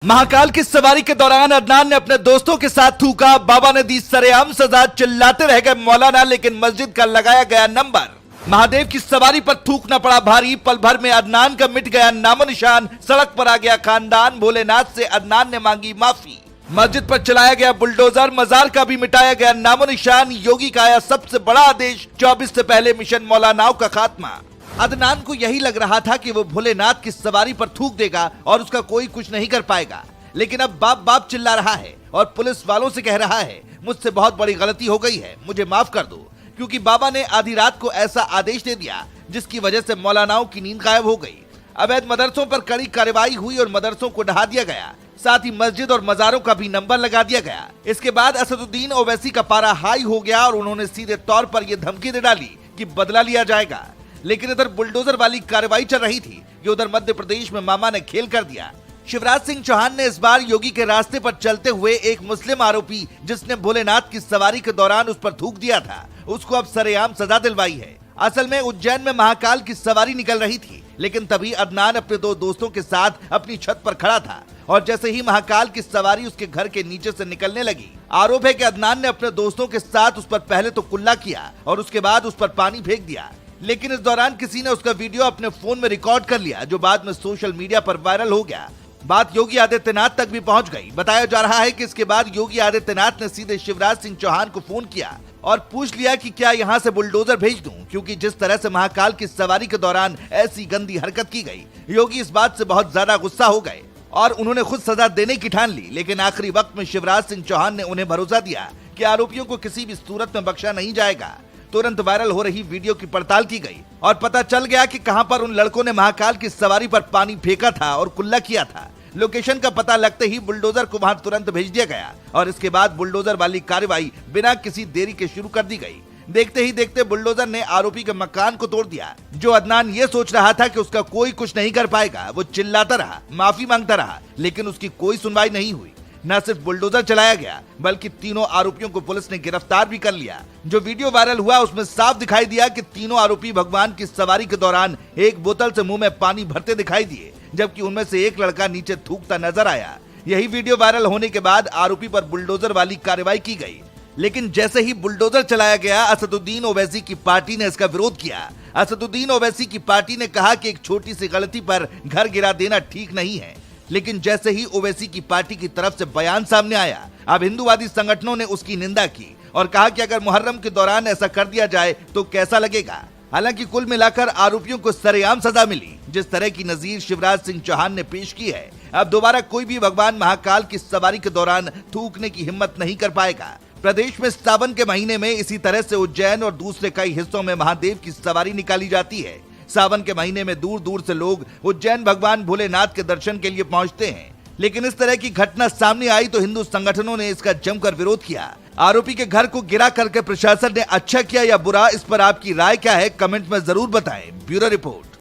महाकाल की सवारी के दौरान अदनान ने अपने दोस्तों के साथ थूका। बाबा ने दी सरेआम सजा। चिल्लाते रह गए मौलाना, लेकिन मस्जिद का लगाया गया नंबर। महादेव की सवारी पर थूकना पड़ा भारी। पल भर में अदनान का मिट गया नामो निशान। सड़क पर आ गया खानदान। भोलेनाथ से अदनान ने मांगी माफी। मस्जिद पर चलाया गया बुलडोजर। मजार का भी मिटाया गया नामो निशान। योगी का आया सबसे बड़ा आदेश। 24 से पहले मिशन मौलानाओं का खात्मा। अदनान को यही लग रहा था कि वो भोलेनाथ की सवारी पर थूक देगा और उसका कोई कुछ नहीं कर पाएगा, लेकिन अब बाप बाप चिल्ला रहा है और पुलिस वालों से कह रहा है, मुझसे बहुत बड़ी गलती हो गई है, मुझे माफ कर दो। क्योंकि बाबा ने आधी रात को ऐसा आदेश दे दिया जिसकी वजह से मौलानाओं की नींद गायब हो गई। अवैध मदरसों पर कड़ी कार्रवाई हुई और मदरसों को ढहा दिया गया। साथ ही मस्जिद और मजारों का भी नंबर लगा दिया गया। इसके बाद असदुद्दीन ओवैसी का पारा हाई हो गया और उन्होंने सीधे तौर पर यह धमकी दे डाली कि बदला लिया जाएगा। लेकिन इधर बुलडोजर वाली कार्रवाई चल रही थी कि उधर मध्य प्रदेश में मामा ने खेल कर दिया। शिवराज सिंह चौहान ने इस बार योगी के रास्ते पर चलते हुए एक मुस्लिम आरोपी जिसने भोलेनाथ की सवारी के दौरान उस पर थूक दिया था, उसको अब सरेआम सजा दिलवाई है। असल में उज्जैन में महाकाल की सवारी निकल रही थी, लेकिन तभी अदनान अपने दो दोस्तों के साथ अपनी छत पर खड़ा था और जैसे ही महाकाल की सवारी उसके घर के नीचे से निकलने लगी, आरोप है कि अदनान ने अपने दोस्तों के साथ उस पर पहले तो कुल्ला किया और उसके बाद उस पर पानी फेंक दिया। लेकिन इस दौरान किसी ने उसका वीडियो अपने फोन में रिकॉर्ड कर लिया, जो बाद में सोशल मीडिया पर वायरल हो गया। बात योगी आदित्यनाथ तक भी पहुंच गई। बताया जा रहा है कि इसके बाद योगी आदित्यनाथ ने सीधे शिवराज सिंह चौहान को फोन किया और पूछ लिया कि क्या यहां से बुलडोजर भेज दूं, क्योंकि जिस तरह से महाकाल की सवारी के दौरान ऐसी गंदी हरकत की गई, योगी इस बात से बहुत ज्यादा गुस्सा हो गए और उन्होंने खुद सजा देने की ठान ली। लेकिन आखिरी वक्त में शिवराज सिंह चौहान ने उन्हें भरोसा दिया कि आरोपियों को किसी भी सूरत में बख्शा नहीं जाएगा। तुरंत वायरल हो रही वीडियो की पड़ताल की गई और पता चल गया कि कहां पर उन लड़कों ने महाकाल की सवारी पर पानी फेंका था और कुल्ला किया था। लोकेशन का पता लगते ही बुलडोजर को वहां तुरंत भेज दिया गया और इसके बाद बुलडोजर वाली कार्रवाई बिना किसी देरी के शुरू कर दी गई। देखते ही देखते बुलडोजर ने आरोपी के मकान को तोड़ दिया। जो अदनान ये सोच रहा था कि उसका कोई कुछ नहीं कर पाएगा, वो चिल्लाता रहा, माफी मांगता रहा, लेकिन उसकी कोई सुनवाई नहीं हुई। न सिर्फ बुलडोजर चलाया गया, बल्कि तीनों आरोपियों को पुलिस ने गिरफ्तार भी कर लिया। जो वीडियो वायरल हुआ उसमें साफ दिखाई दिया कि तीनों आरोपी भगवान की सवारी के दौरान एक बोतल से मुंह में पानी भरते दिखाई दिए, जबकि उनमें से एक लड़का नीचे थूकता नजर आया। यही वीडियो वायरल होने के बाद आरोपी पर बुलडोजर वाली कार्रवाई की गई। लेकिन जैसे ही बुलडोजर चलाया गया, असदुद्दीन ओवैसी की पार्टी ने इसका विरोध किया। असदुद्दीन ओवैसी की पार्टी ने कहा कि एक छोटी सी गलती पर घर गिरा देना ठीक नहीं है। लेकिन जैसे ही ओवैसी की पार्टी की तरफ से बयान सामने आया, अब हिंदूवादी संगठनों ने उसकी निंदा की और कहा कि अगर मुहर्रम के दौरान ऐसा कर दिया जाए तो कैसा लगेगा। हालांकि कुल मिलाकर आरोपियों को सरेआम सजा मिली। जिस तरह की नजीर शिवराज सिंह चौहान ने पेश की है, अब दोबारा कोई भी भगवान महाकाल की सवारी के दौरान थूकने की हिम्मत नहीं कर पाएगा। प्रदेश में सावन के महीने में इसी तरह से उज्जैन और दूसरे कई हिस्सों में महादेव की सवारी निकाली जाती है। सावन के महीने में दूर दूर से लोग उज्जैन भगवान भोलेनाथ के दर्शन के लिए पहुंचते हैं। लेकिन इस तरह की घटना सामने आई तो हिंदू संगठनों ने इसका जमकर विरोध किया। आरोपी के घर को गिरा करके प्रशासन ने अच्छा किया या बुरा, इस पर आपकी राय क्या है, कमेंट में जरूर बताएं। Bureau report.